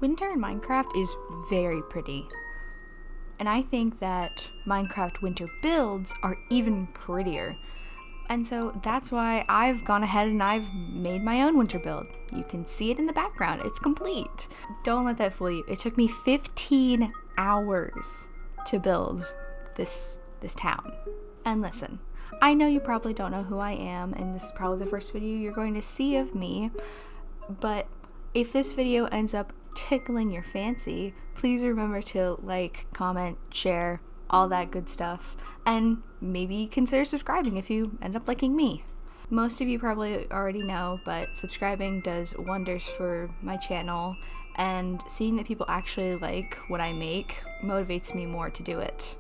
Winter in Minecraft is very pretty, and I think that Minecraft winter builds are even prettier. And so that's why I've gone ahead and I've made my own winter build. You can see it in the background, it's complete. Don't let that fool you. It took me 15 hours to build this town. And listen, I know you probably don't know who I am, and this is probably the first video you're going to see of me, but if this video ends up tickling your fancy, please remember to like, comment, share, all that good stuff, and maybe consider subscribing if you end up liking me. Most of you probably already know, but subscribing does wonders for my channel, and seeing that people actually like what I make motivates me more to do it.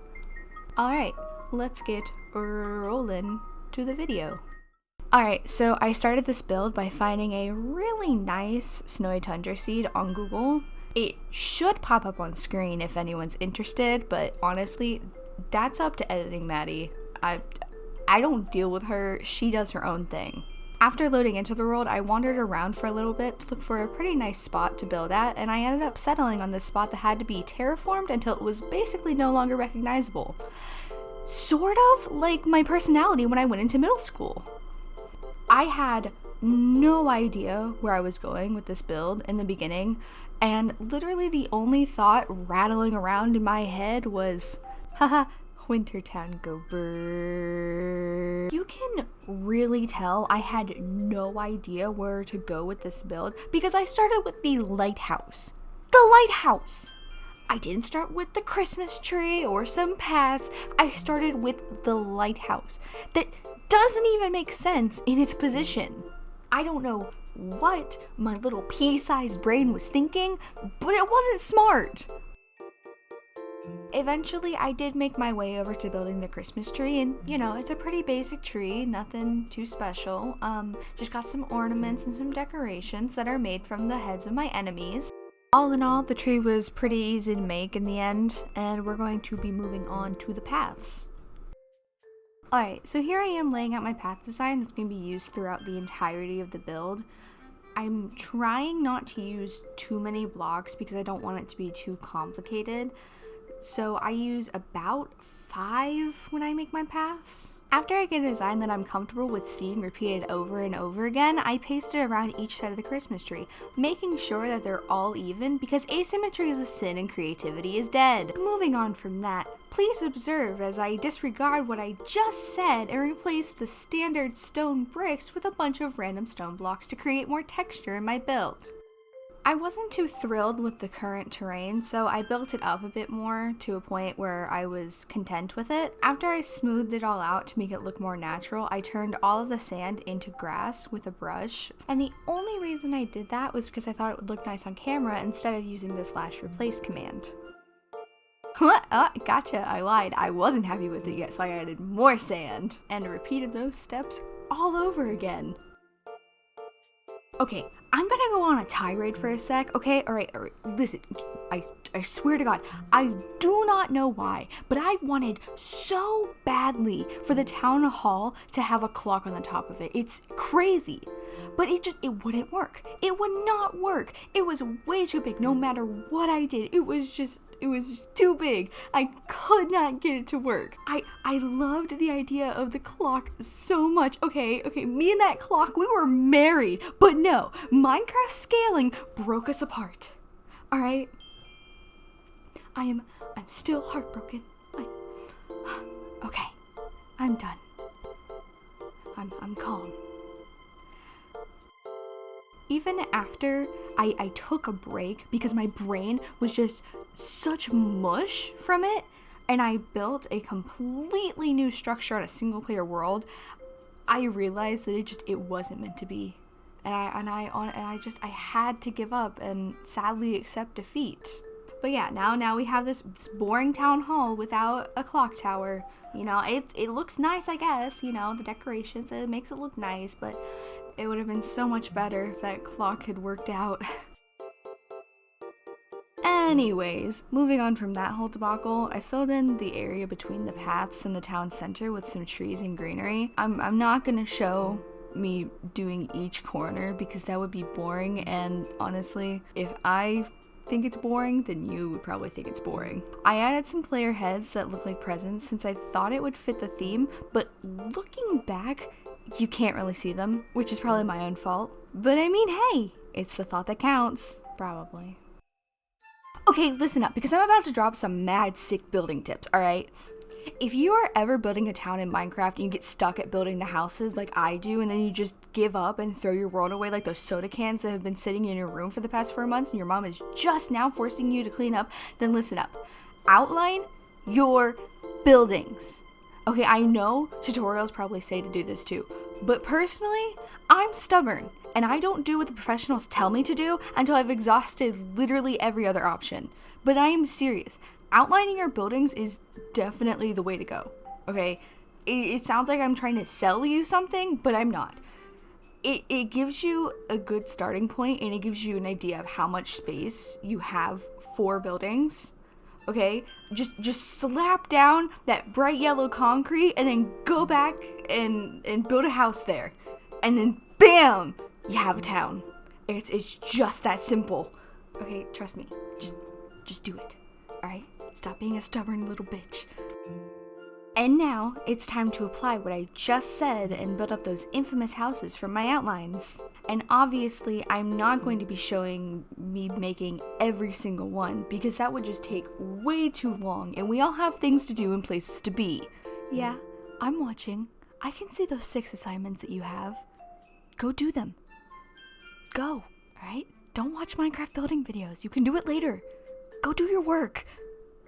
Alright, let's get rolling to the video. Alright, so I started this build by finding a really nice snowy tundra seed on Google. It should pop up on screen if anyone's interested, but honestly, that's up to editing Maddie. I don't deal with her, she does her own thing. After loading into the world, I wandered around for a little bit to look for a pretty nice spot to build at, and I ended up settling on this spot that had to be terraformed until it was basically no longer recognizable. Sort of like my personality when I went into middle school. I had no idea where I was going with this build in the beginning, and literally the only thought rattling around in my head was, haha, Wintertown go brrrr. You can really tell I had no idea where to go with this build because I started with the lighthouse. The lighthouse! I didn't start with the Christmas tree or some paths, I started with the lighthouse. That doesn't even make sense in its position. I don't know what my little pea-sized brain was thinking, but it wasn't smart. Eventually, I did make my way over to building the Christmas tree, and you know, it's a pretty basic tree, nothing too special. Just got some ornaments and some decorations that are made from the heads of my enemies. All in all, the tree was pretty easy to make in the end, and we're going to be moving on to the paths. Alright, so here I am laying out my path design that's going to be used throughout the entirety of the build. I'm trying not to use too many blocks because I don't want it to be too complicated. So I use about 5 when I make my paths. After I get a design that I'm comfortable with seeing repeated over and over again, I paste it around each side of the Christmas tree, making sure that they're all even because asymmetry is a sin and creativity is dead. Moving on from that, please observe as I disregard what I just said and replace the standard stone bricks with a bunch of random stone blocks to create more texture in my build. I wasn't too thrilled with the current terrain, so I built it up a bit more to a point where I was content with it. After I smoothed it all out to make it look more natural, I turned all of the sand into grass with a brush, and the only reason I did that was because I thought it would look nice on camera instead of using the /replace command. Gotcha, I lied. I wasn't happy with it yet, so I added more sand and repeated those steps all over again. Okay, I'm gonna go on a tirade for a sec, okay? Alright, listen, I swear to God, I do not know why, but I wanted so badly for the town hall to have a clock on the top of it. It's crazy, but it wouldn't work. It would not work. It was way too big no matter what I did. It was too big. I could not get it to work. I loved the idea of the clock so much. Okay, me and that clock, we were married. But no, Minecraft scaling broke us apart. Alright? I'm still heartbroken. Okay, I'm done. I'm calm. Even after I took a break because my brain was just such mush from it, and I built a completely new structure on a single player world, I realized that it wasn't meant to be. And I had to give up and sadly accept defeat. But yeah, now we have this boring town hall without a clock tower. You know, it looks nice, I guess, you know, the decorations, it makes it look nice, but it would have been so much better if that clock had worked out. Anyways, moving on from that whole debacle, I filled in the area between the paths and the town center with some trees and greenery. I'm not gonna show me doing each corner because that would be boring, and honestly, if I think it's boring, then you would probably think it's boring. I added some player heads that look like presents since I thought it would fit the theme, but looking back, you can't really see them, which is probably my own fault. But I mean, hey, it's the thought that counts. Probably. Okay, listen up, because I'm about to drop some mad sick building tips, alright? If you are ever building a town in Minecraft and you get stuck at building the houses like I do, and then you just give up and throw your world away like those soda cans that have been sitting in your room for the past 4 months and your mom is just now forcing you to clean up, then listen up. Outline your buildings. Okay, I know tutorials probably say to do this too, but personally, I'm stubborn, and I don't do what the professionals tell me to do until I've exhausted literally every other option. But I am serious. Outlining your buildings is definitely the way to go, okay? It sounds like I'm trying to sell you something, but I'm not. It gives you a good starting point, and it gives you an idea of how much space you have for buildings, okay? Just slap down that bright yellow concrete and then go back and build a house there. And then BAM! You have a town. It's just that simple. Okay, trust me. Just do it. Alright? Stop being a stubborn little bitch. And now, it's time to apply what I just said and build up those infamous houses from my outlines. And obviously, I'm not going to be showing me making every single one, because that would just take way too long, and we all have things to do and places to be. Yeah, I'm watching. I can see those 6 assignments that you have. Go do them. Go, alright? Don't watch Minecraft building videos. You can do it later. Go do your work.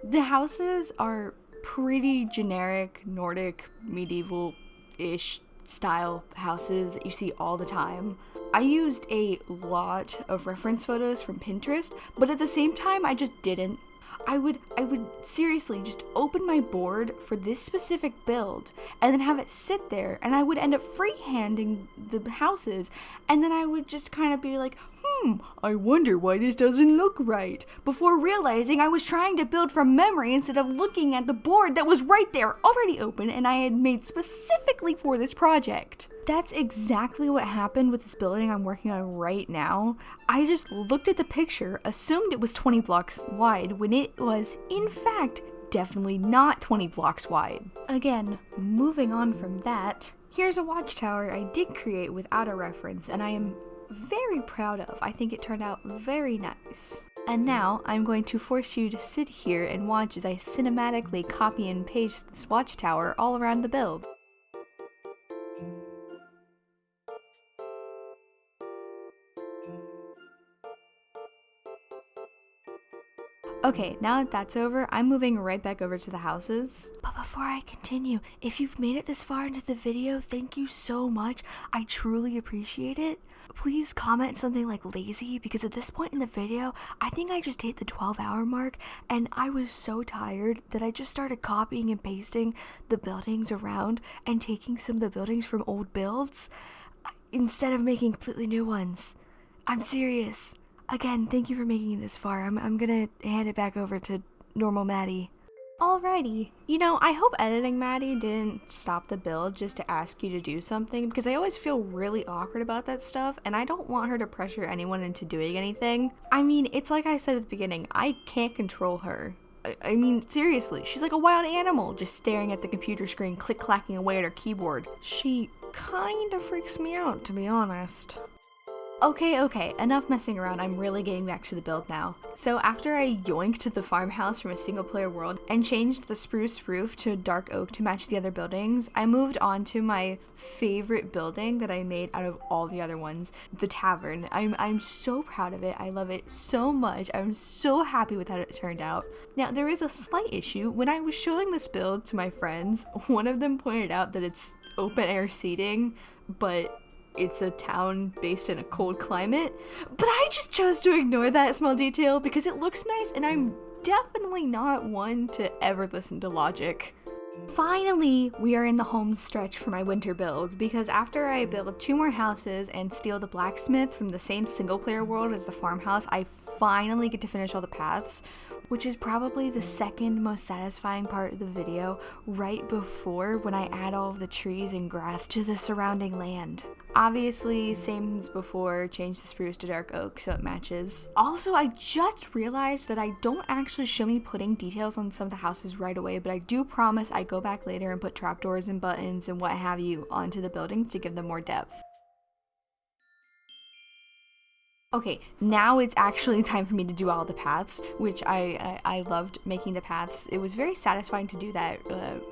The houses are pretty generic, Nordic, medieval-ish style houses that you see all the time. I used a lot of reference photos from Pinterest, but at the same time, I just didn't. I would seriously just open my board for this specific build and then have it sit there, and I would end up freehanding the houses, and then I would just kind of be like, I wonder why this doesn't look right, before realizing I was trying to build from memory instead of looking at the board that was right there already open and I had made specifically for this project. That's exactly what happened with this building I'm working on right now. I just looked at the picture, assumed it was 20 blocks wide, when it was, in fact, definitely not 20 blocks wide. Again, moving on from that, here's a watchtower I did create without a reference, and I am very proud of. I think it turned out very nice. And now, I'm going to force you to sit here and watch as I cinematically copy and paste this watchtower all around the build. Okay, now that that's over, I'm moving right back over to the houses. But before I continue, if you've made it this far into the video, thank you so much. I truly appreciate it. Please comment something like lazy, because at this point in the video, I think I just hit the 12-hour mark, and I was so tired that I just started copying and pasting the buildings around and taking some of the buildings from old builds instead of making completely new ones. I'm serious. Again, thank you for making it this far. I'm gonna hand it back over to normal Maddie. Alrighty. You know, I hope editing Maddie didn't stop the build just to ask you to do something, because I always feel really awkward about that stuff, and I don't want her to pressure anyone into doing anything. I mean, it's like I said at the beginning, I can't control her. I mean, seriously, she's like a wild animal, just staring at the computer screen, click-clacking away at her keyboard. She kinda freaks me out, to be honest. Okay, enough messing around, I'm really getting back to the build now. So after I yoinked the farmhouse from a single player world and changed the spruce roof to dark oak to match the other buildings, I moved on to my favorite building that I made out of all the other ones, the tavern. I'm so proud of it, I love it so much, I'm so happy with how it turned out. Now there is a slight issue. When I was showing this build to my friends, one of them pointed out that it's open air seating, but it's a town based in a cold climate, but I just chose to ignore that small detail because it looks nice, and I'm definitely not one to ever listen to logic. Finally, we are in the home stretch for my winter build, because after I build 2 more houses and steal the blacksmith from the same single player world as the farmhouse, I finally get to finish all the paths. which is probably the second most satisfying part of the video, right before when I add all of the trees and grass to the surrounding land. Obviously, same as before, change the spruce to dark oak so it matches. Also, I just realized that I don't actually show me putting details on some of the houses right away, but I do promise I go back later and put trapdoors and buttons and what have you onto the buildings to give them more depth. Okay, now it's actually time for me to do all the paths, which I loved making the paths. It was very satisfying to do that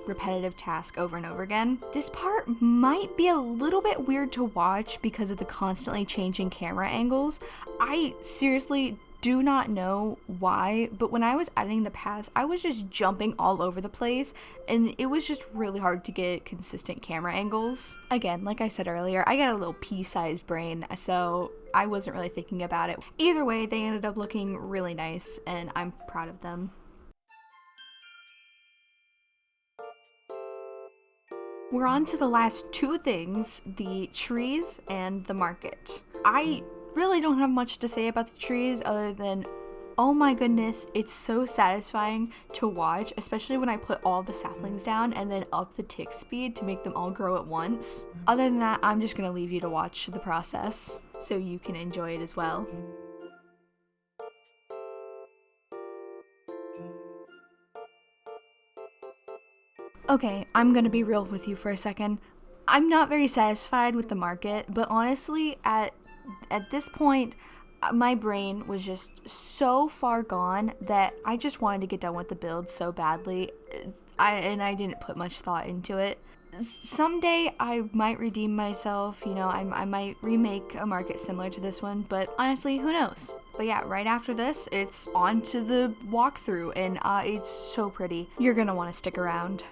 repetitive task over and over again. This part might be a little bit weird to watch because of the constantly changing camera angles. I seriously do not know why, but when I was editing the paths, I was just jumping all over the place, and it was just really hard to get consistent camera angles. Again, like I said earlier, I got a little pea-sized brain, so I wasn't really thinking about it. Either way, they ended up looking really nice, and I'm proud of them. We're on to the last two things, the trees and the market. I really don't have much to say about the trees other than, oh my goodness, it's so satisfying to watch, especially when I put all the saplings down and then up the tick speed to make them all grow at once. Other than that, I'm just gonna leave you to watch the process so you can enjoy it as well. Okay, I'm gonna be real with you for a second. I'm not very satisfied with the market, but honestly, at this point, my brain was just so far gone that I just wanted to get done with the build so badly, and I didn't put much thought into it. Someday I might redeem myself, you know, I might remake a market similar to this one, but honestly, who knows? But yeah, right after this, it's on to the walkthrough, and it's so pretty. You're gonna want to stick around.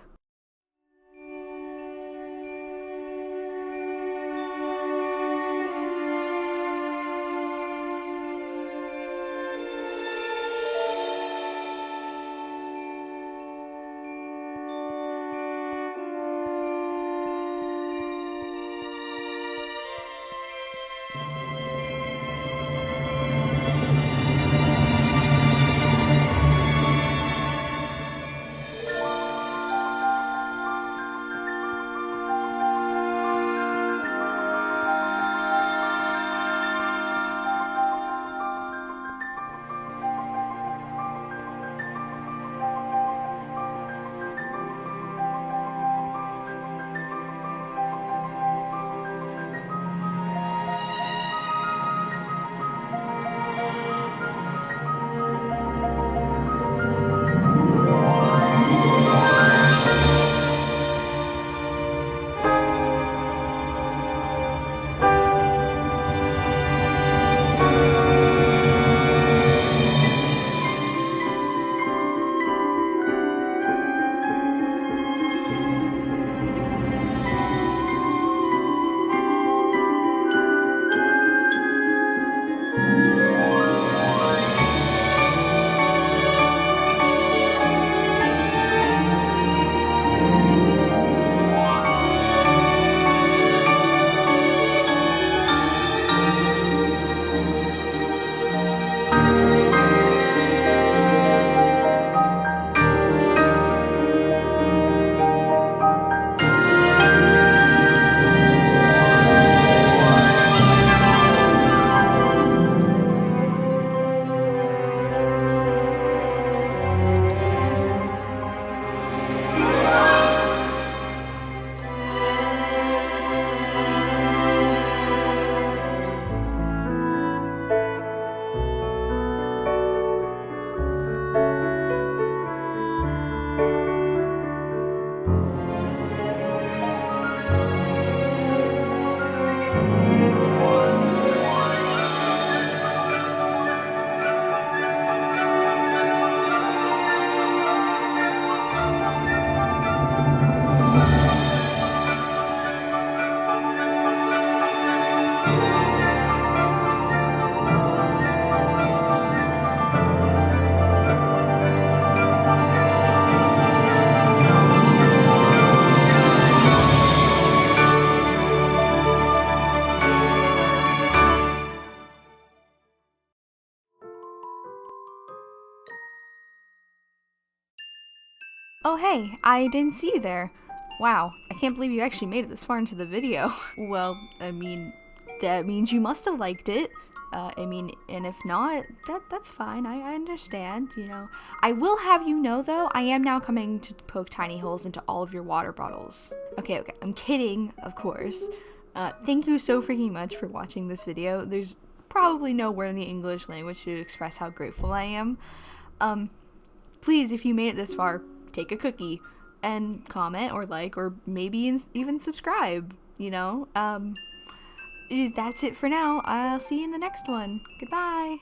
Oh hey, I didn't see you there. Wow, I can't believe you actually made it this far into the video. Well, I mean, that means you must have liked it. And if not, that's fine. I understand, you know. I will have you know, though, I am now coming to poke tiny holes into all of your water bottles. Okay, I'm kidding, of course. Thank you so freaking much for watching this video. There's probably no word in the English language to express how grateful I am. Please, if you made it this far, take a cookie and comment or like or maybe even subscribe, you know. That's it for now. I'll see you in the next one. Goodbye.